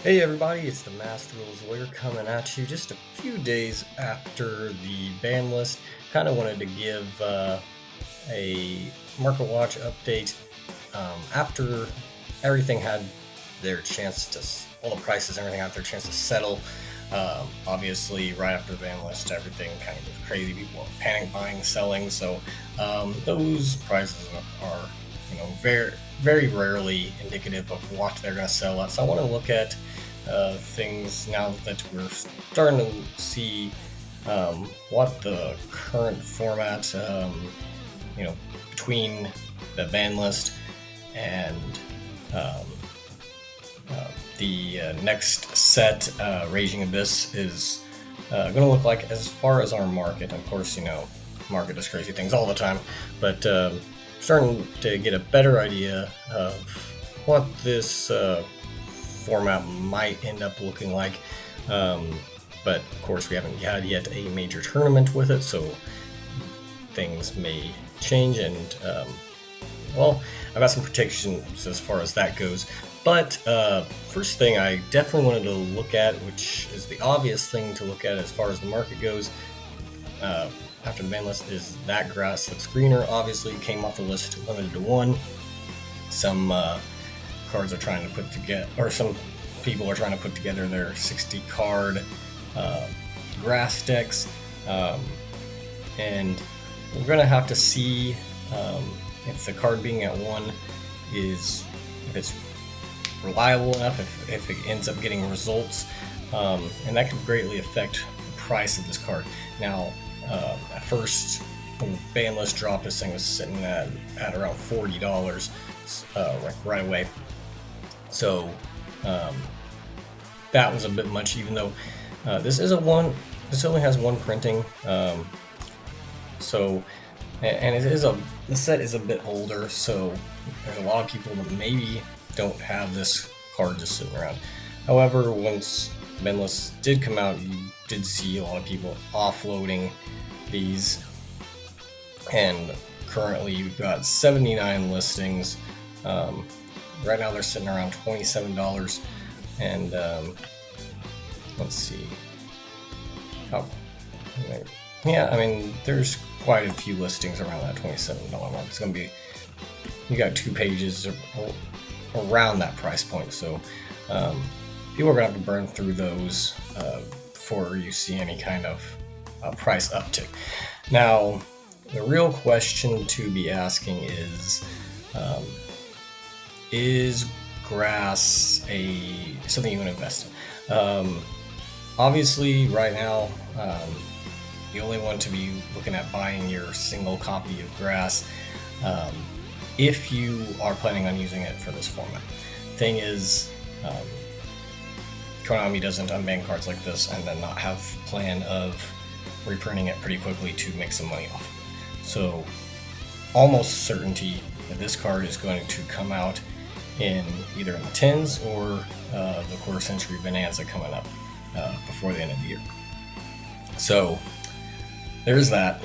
Hey everybody, it's the Master Rules Lawyer coming at you just a few days after the ban list. Kind of wanted to give a market watch update after everything had their chance to, all the prices and everything had their chance to settle. Obviously, right after the ban list, everything kind of was crazy. People were panic buying, selling. So those prices are, very, very rarely indicative of what they're going to sell at. So I want to look at things now that we're starting to see what the current format, between the ban list and um, the next set, Raging Abyss, is going to look like as far as our market. Of course, market does crazy things all the time, but starting to get a better idea of what this format might end up looking like. But of course, we haven't had yet a major tournament with it, so things may change. And I've got some predictions as far as that goes. But first thing I definitely wanted to look at, which is the obvious thing to look at as far as the market goes, after the ban list, is that grass looks greener. Obviously, came off the list limited to one. Some cards are trying to put together, or some people are trying to put together their 60 card grass decks, and we're going to have to see if the card being at one if it's reliable enough, if it ends up getting results, and that could greatly affect the price of this card. Now, at first, when the ban list dropped, this thing was sitting at around $40 right away. So that was a bit much, even though this only has one printing. So, and the set is a bit older, so there's a lot of people that maybe don't have this card just sitting around. However, once Banlist did come out, you did see a lot of people offloading these, and currently you've got 79 listings. Right now they're sitting around $27, and let's see. There's quite a few listings around that $27 mark. It's going to be, you got 2 pages around that price point, so people are going to have to burn through those before you see any kind of price uptick. Now, the real question to be asking is grass something you want to invest in? Obviously, right now, you only want to be looking at buying your single copy of grass if you are planning on using it for this format. Thing is, Konami doesn't unban cards like this and then not have a plan of reprinting it pretty quickly to make some money off. So, almost certainty that this card is going to come out in either in the 10s or the quarter century bonanza coming up before the end of the year. So there's that.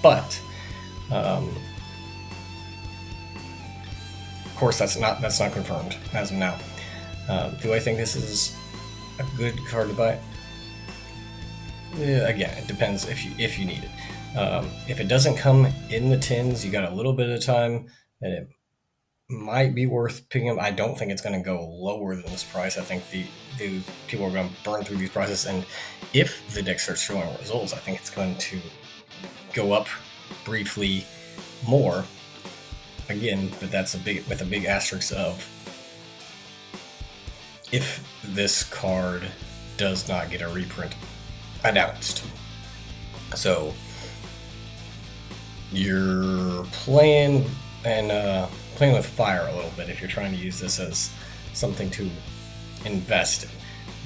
But of course, that's not confirmed as of now. Do I think this is a good card to buy? Again, it depends if you need it. If it doesn't come in the 10s, you got a little bit of time, and it might be worth picking up. I don't think it's going to go lower than this price. I think the people are going to burn through these prices, and if the deck starts showing results, I think it's going to go up briefly more. Again, but that's with a big asterisk of if this card does not get a reprint announced. So you're playing with fire a little bit if you're trying to use this as something to invest in,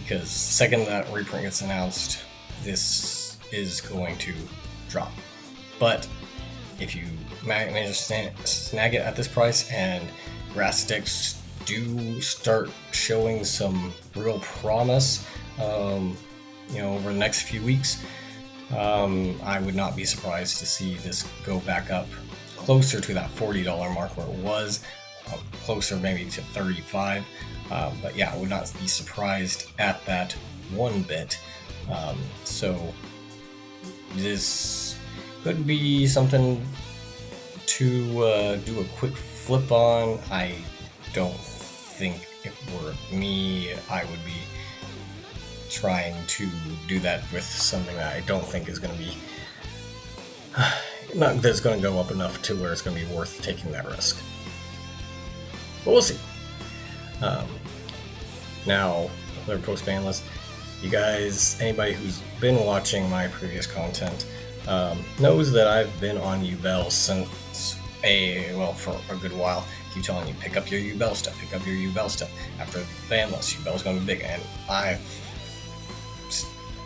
because the second that reprint gets announced, this is going to drop. But if you manage to snag it at this price and grass decks do start showing some real promise, over the next few weeks, I would not be surprised to see this go back up closer to that $40 mark where it was, closer maybe to 35. But yeah, I would not be surprised at that one bit. So this could be something to do a quick flip on. I don't think if it were me, I would be trying to do that with something that I don't think is going to be not that's going to go up enough to where it's going to be worth taking that risk. But we'll see. Now, another post-Banlist. You guys, anybody who's been watching my previous content, knows that I've been on Ubel since for a good while. Keep telling you, pick up your Ubel stuff, pick up your Ubel stuff. After the Banlist, Ubel's going to be big, and I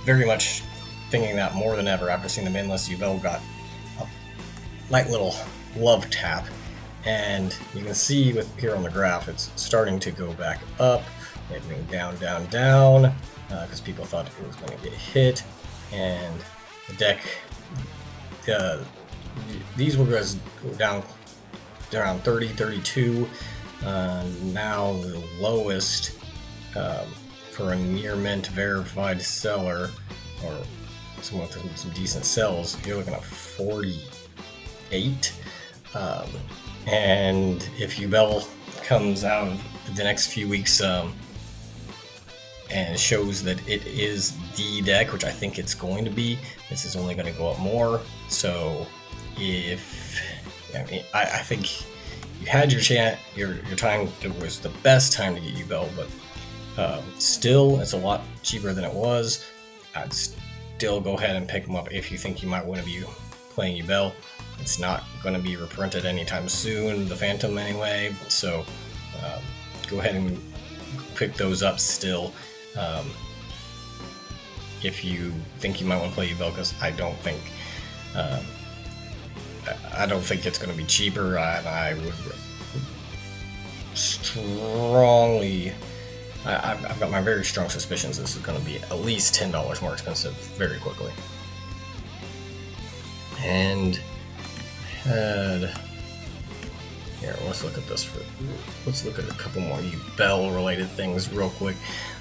very much thinking that more than ever after seeing the Banlist. Ubel got a light little love tap, and you can see with here on the graph, it's starting to go back up, moving down, because people thought it was going to get hit, and the deck, these will go down around 30, 32. Now the lowest for a near mint verified seller, or someone with some decent sells, you're looking at 48. And if Ubel comes out the next few weeks and shows that it is the deck, which I think it's going to be, this is only going to go up more. So I think you had your time. It was the best time to get Ubel, but still, it's a lot cheaper than it was. I'd still go ahead and pick them up if you think you might want to be playing Ubel. It's not going to be reprinted anytime soon, the Phantom anyway, so go ahead and pick those up still. If you think you might want to play Ubel, because I don't think it's going to be cheaper, and I would strongly. I've got my very strong suspicions this is going to be at least $10 more expensive very quickly. And here, let's look at this. Let's look at a couple more Ubel related things real quick.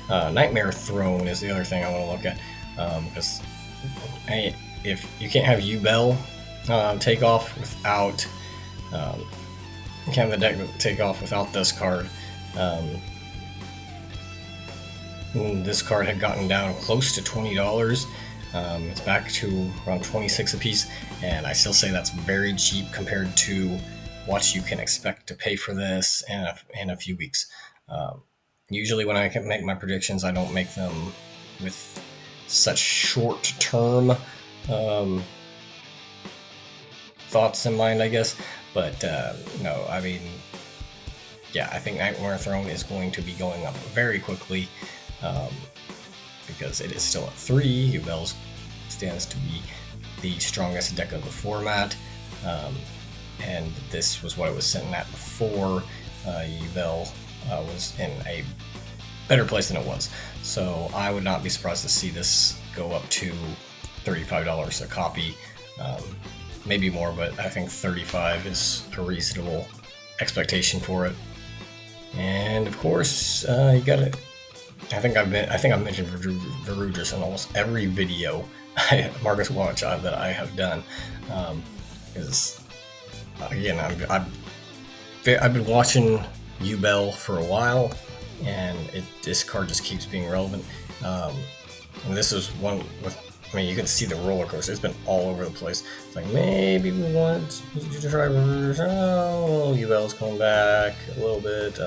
Nightmare Throne is the other thing I want to look at, because if you can't have Ubel take off without you can't have the deck take off without this card. This card had gotten down close to $20. It's back to around 26 a piece, and I still say that's very cheap compared to what you can expect to pay for this in a few weeks. Usually when I can make my predictions, I don't make them with such short-term thoughts in mind, I guess. But no, I mean, yeah, I think Nightmare Throne is going to be going up very quickly. Because it is still at 3. Ubel stands to be the strongest deck of the format, and this was what it was sitting at before. Ubel was in a better place than it was, so I would not be surprised to see this go up to $35 a copy, maybe more, but I think $35 is a reasonable expectation for it. And of course, you got it. I think I've mentioned Verudris in almost every video Marcus Watch that I have done. Because again, I've been watching Ubel for a while, and this card just keeps being relevant. And this is one with. I mean, you can see the roller coaster. It's been all over the place. It's like, maybe we want you to try Verudris. Oh, Ubel's coming back a little bit.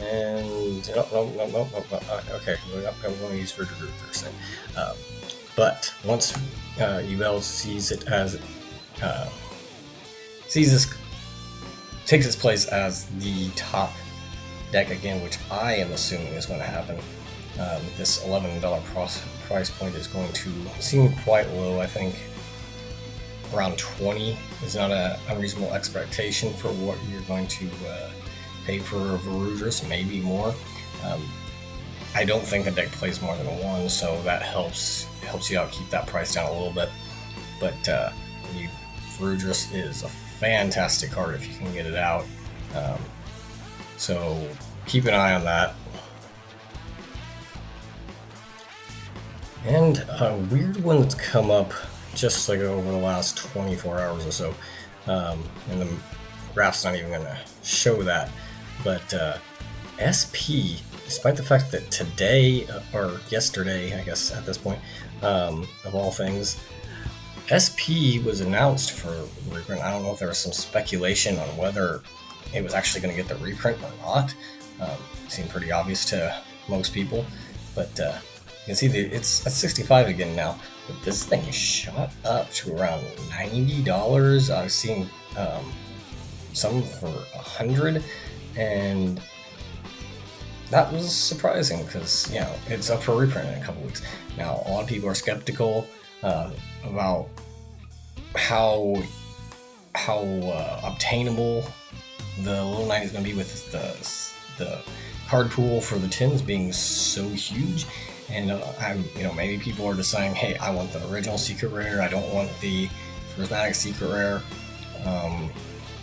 And no. Okay, I'm going to use Verudris first. But once Ubel sees it as takes its place as the top deck again, which I am assuming is going to happen. This $11 price point is going to seem quite low. I think around 20 is not an unreasonable expectation for what you're going to pay for Verudris, maybe more. I don't think the deck plays more than one, so that helps you out, keep that price down a little bit. But Verudris is a fantastic card if you can get it out. So keep an eye on that. And a weird one that's come up just like over the last 24 hours or so, and the graph's not even going to show that, but SP, despite the fact that today, or yesterday, I guess at this point, of all things, SP was announced for reprint. I don't know if there was some speculation on whether it was actually going to get the reprint or not. It seemed pretty obvious to most people, but you can see it's at 65 again now. But this thing shot up to around $90. I've seen some for $100, and that was surprising because it's up for reprint in a couple weeks. Now a lot of people are skeptical about how obtainable the little 90 is going to be with the card pool for the tins being so huge. And maybe people are deciding, hey, I want the original secret rare, I don't want the prismatic secret rare.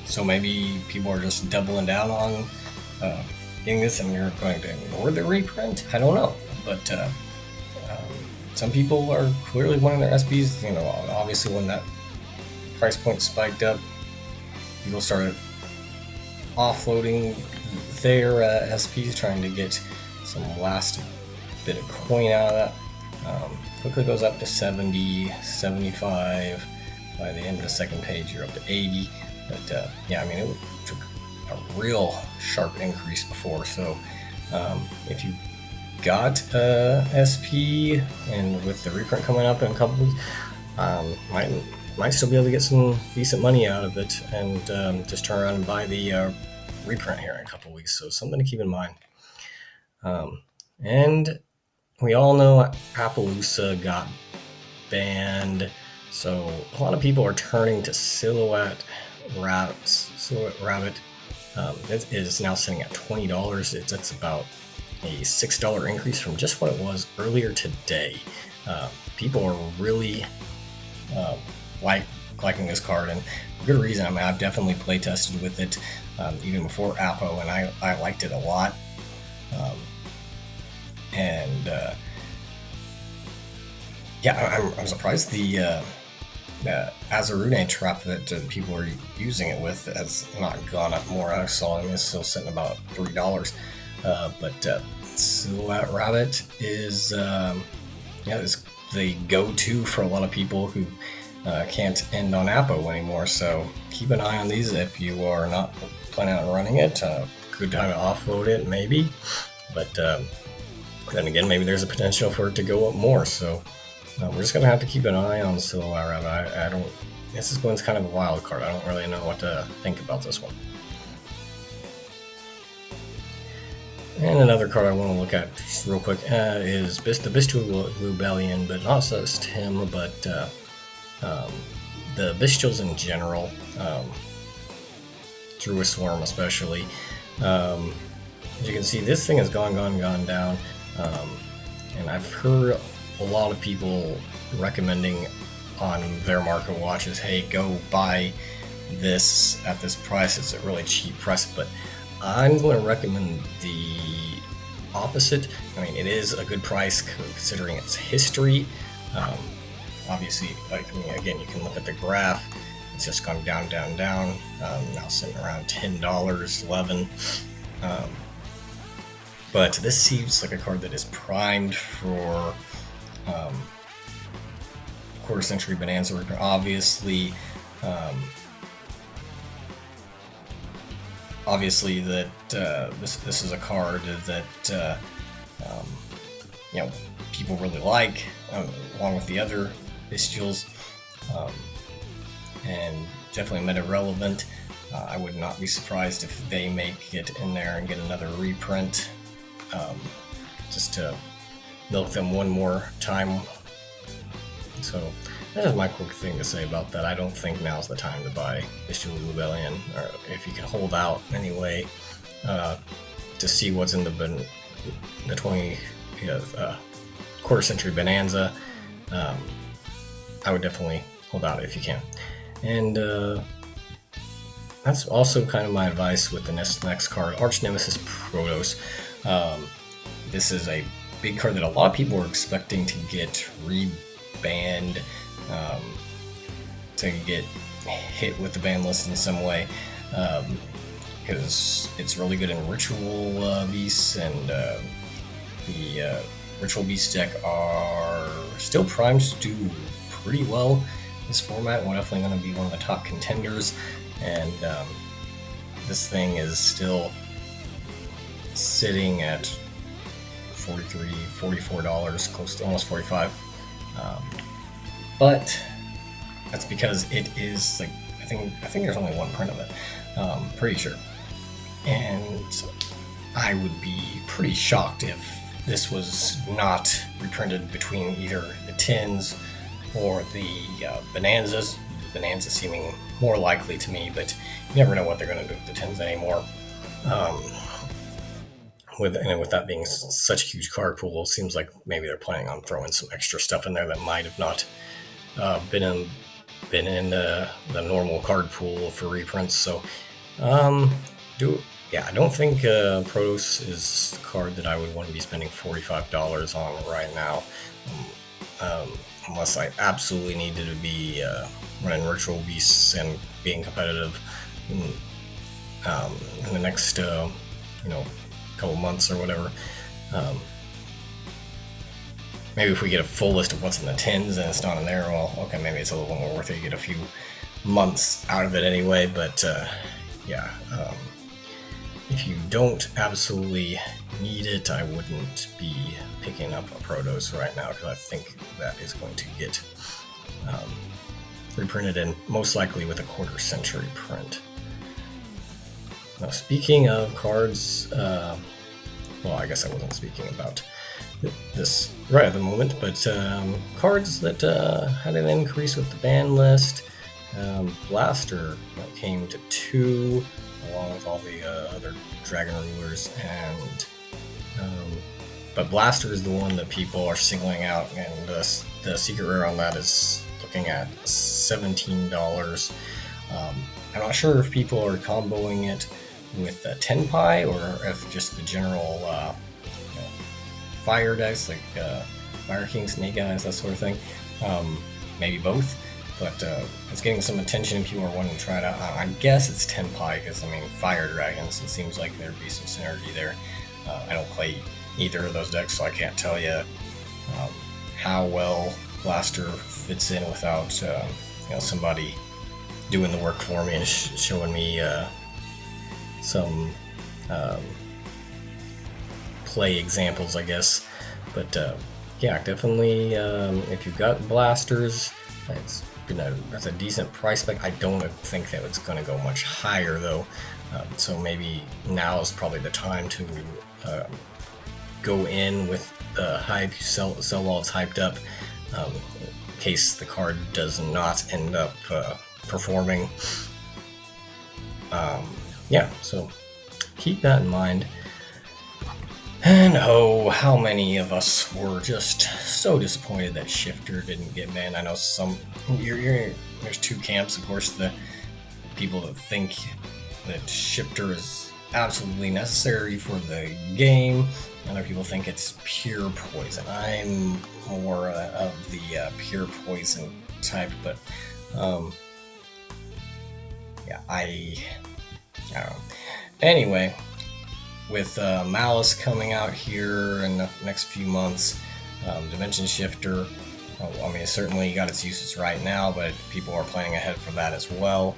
So maybe people are just doubling down on getting this, and you're going to ignore the reprint. I don't know, but some people are clearly wanting their SPs. Obviously when that price point spiked up, people started offloading their SPs, trying to get some last bit of coin out of that. Quickly goes up to 70, 75. By the end of the second page, you're up to 80. But it took a real sharp increase before. So if you got SP, and with the reprint coming up in a couple weeks, might still be able to get some decent money out of it, and just turn around and buy the reprint here in a couple weeks. So something to keep in mind. And we all know Appaloosa got banned, so a lot of people are turning to Silhouette Rabbit. It is now sitting at $20. That's about a $6 increase from just what it was earlier today. People are really liking this card, and good reason. I've definitely play tested with it even before Appo, and I liked it a lot. I'm surprised the Azarune trap that people are using it with has not gone up more. I saw it's still sitting about $3. But Silhouette Rabbit is is the go-to for a lot of people who can't end on Appo anymore. So keep an eye on these if you are not planning on running it. Good time to offload it, maybe. But then again, maybe there's a potential for it to go up more. So we're just gonna have to keep an eye on Silhouette Rabbit. This one's kind of a wild card. I don't really know what to think about this one. And another card I want to look at just real quick is the Bestial Rebellion, but not just him, but the Bestials in general, through a swarm especially. As you can see, this thing has gone down, and I've heard a lot of people recommending on their market watches, hey, go buy this at this price. It's a really cheap price, but I'm going to recommend the opposite. It is a good price considering its history. Obviously, again, you can look at the graph. It's just gone down. Now sitting around $10, $11. But this seems like a card that is primed for quarter century bonanza. Obviously, that this is a card that people really like, along with the other bestials, and definitely meta relevant. I would not be surprised if they make it in there and get another reprint, just to milk them one more time. So that's just my quick thing to say about that. I don't think now's the time to buy Bestial Rebellion, or if you can hold out anyway, to see what's in the 20 quarter century bonanza. I would definitely hold out if you can. And that's also kind of my advice with the next card, Arch Nemesis Protos. Um, this is a big card that a lot of people were expecting to get rebanned, um, to get hit with the ban list in some way, because it's really good in Ritual Beasts, and the Ritual Beast deck are still primed to do pretty well in this format. We're definitely going to be one of the top contenders, and this thing is still sitting at $43, $44, close to almost $45. But that's because it is like I think there's only one print of it. Pretty sure, and I would be pretty shocked if this was not reprinted between either the tins or the bonanzas. Bonanza seeming more likely to me, but you never know what they're going to do with the tins anymore. With that being such a huge card pool, it seems like maybe they're planning on throwing some extra stuff in there that might have not been in the normal card pool for reprints. So, I don't think Protos is the card that I would want to be spending $45 on right now, unless I absolutely needed to be running Ritual Beasts and being competitive in the next couple months or whatever. Maybe if we get a full list of what's in the tins and it's not in there, well, okay, maybe it's a little more worth it. You get a few months out of it anyway, but if you don't absolutely need it, I wouldn't be picking up a Protos right now, because I think that is going to get reprinted, and most likely with a quarter century print. Now, speaking of cards, well, I guess I wasn't speaking about this right at the moment, but cards that had an increase with the ban list. Blaster came to 2, along with all the other Dragon Rulers, and but Blaster is the one that people are singling out, and the secret rare on that is looking at $17. I'm not sure if people are comboing it with Tenpai, or if just the general fire decks like Fire King, Snake Eyes, that sort of thing. Maybe both, but it's getting some attention and people are wanting to try it out. I guess it's Tenpai, because Fire Dragons, it seems like there'd be some synergy there. I don't play either of those decks, so I can't tell you how well Blaster fits in without somebody doing the work for me and showing me some play examples, I guess. But definitely, if you've got blasters, that's a decent price spec. I don't think that it's going to go much higher though, so maybe now is probably the time to go in with the hype, sell while it's hyped up, in case the card does not end up performing. So keep that in mind. And how many of us were just so disappointed that Shifter didn't get banned. I know there's two camps, of course, the people that think that Shifter is absolutely necessary for the game. Other people think it's pure poison. I'm more of the pure poison type, but I don't know. Anyway, with Malice coming out here in the next few months, Dimension Shifter, it certainly got its uses right now, but people are planning ahead for that as well.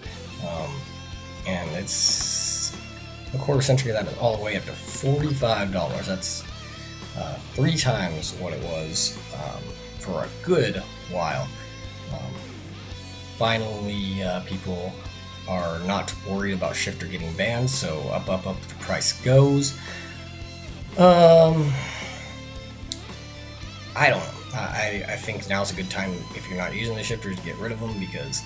And it's a quarter century of that, all the way up to $45. That's 3 times what it was for a good while. Finally, people are not worried about Shifter getting banned, so up the price goes. I don't know. I think now's a good time, if you're not using the Shifters, to get rid of them, because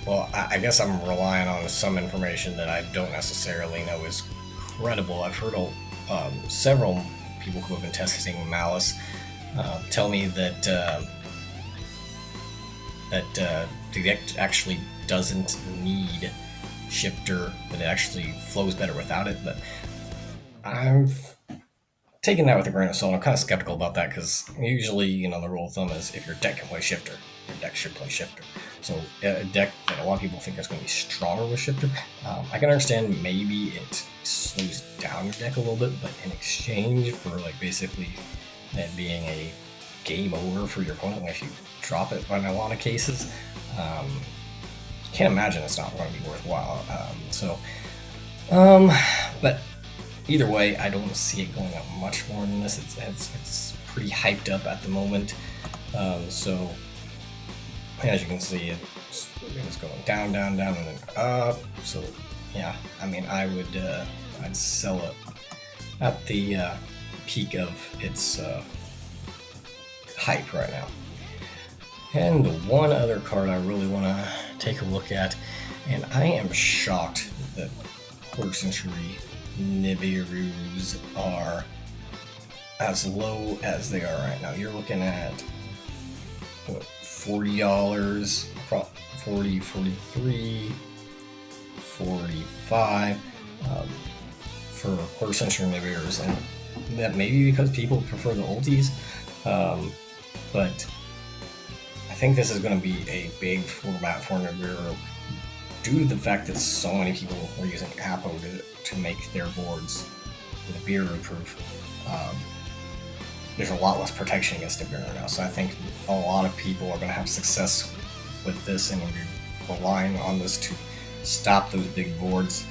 I guess I'm relying on some information that I don't necessarily know is credible. I've heard several people who have been testing Malice tell me that the deck actually doesn't need shifter, that it actually flows better without it. But I'm taking that with a grain of salt. I'm kind of skeptical about that because usually, the rule of thumb is if your deck can play shifter, your deck should play shifter. So a deck that a lot of people think is going to be stronger with shifter, I can understand maybe it slows down your deck a little bit, but in exchange for like basically it being a game over for your opponent if you drop it in a lot of cases, can't imagine it's not going to be worthwhile. But either way, I don't see it going up much more than this. It's pretty hyped up at the moment. So as you can see, it's going down, down, down, and then up. So yeah, I mean, I'd sell it at the peak of its hype right now. And one other card I really want to take a look at, and I am shocked that quarter century Nibiru's are as low as they are right now. You're looking at what, $40, 40, 43, 45 for quarter century Nibiru's, and that may be because people prefer the ulties, but I think this is going to be a big format for Nibiru due to the fact that so many people are using Apo to make their boards Nibiru proof. There's a lot less protection against Nibiru now, so I think a lot of people are going to have success with this and be relying on this to stop those big boards.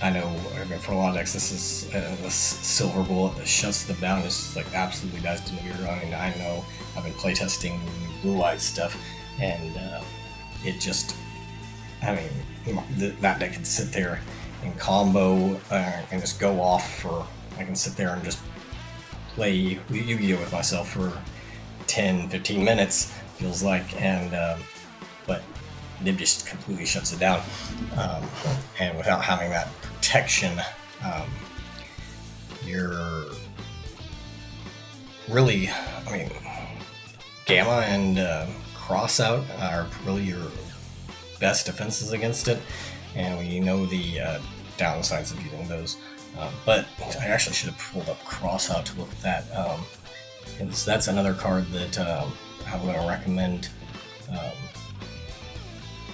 I know for a lot of decks, this is a silver bullet that shuts them down. This is like absolutely dies to Nibiru. I mean, I know I've been playtesting Blue Eyes stuff, and it just, I mean, that deck can sit there and combo and just go off for. I can sit there and just play Yu-Gi-Oh with myself for 10-15 minutes, feels like, and but Nib just completely shuts it down, and without having that protection, you're really, I mean, Gamma and Crossout are really your best defenses against it, and we know the downsides of using those. But I actually should have pulled up Crossout to look at that, because that's another card that I'm going to recommend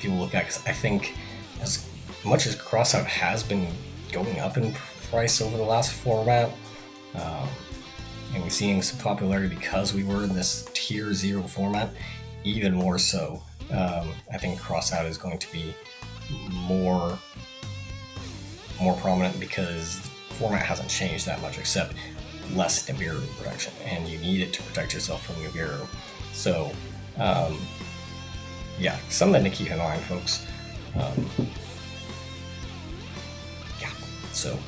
people look at, because I think as much as Crossout has been going up in price over the last format, and we're seeing some popularity because we were in this tier 0 format, even more so, I think Crossout is going to be more prominent because the format hasn't changed that much except less Nibiru protection, and you need it to protect yourself from Nibiru. So yeah, something to keep in mind, folks. Yeah, so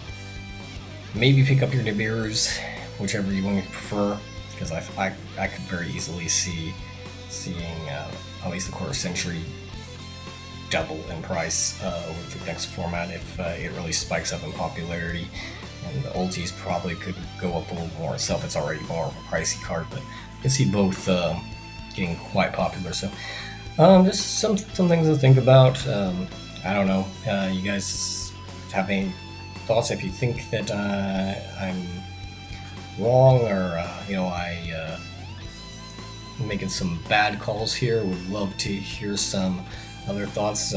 maybe pick up your Nibirus, whichever you want to prefer, because I could very easily see seeing at least the quarter century double in price over the next format if it really spikes up in popularity. And the ultis probably could go up a little more itself. It's already more of a pricey card, but you can see both getting quite popular. So just some things to think about. I don't know. You guys have any thoughts? If you think that I'm wrong, or I'm making some bad calls here, would love to hear some other thoughts.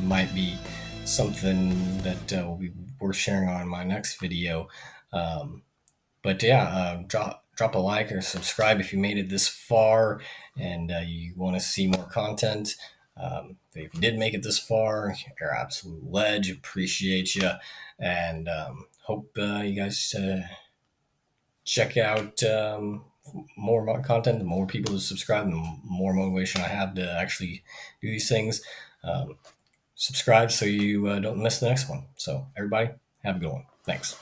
Might be something that will be worth sharing on my next video. But yeah, drop a like or subscribe if you made it this far and you want to see more content. If you did make it this far, you're an absolute ledge. Appreciate you, and hope you guys check out more content. The more people who subscribe, the more motivation I have to actually do these things. Subscribe so you don't miss the next one. So everybody, have a good one. Thanks.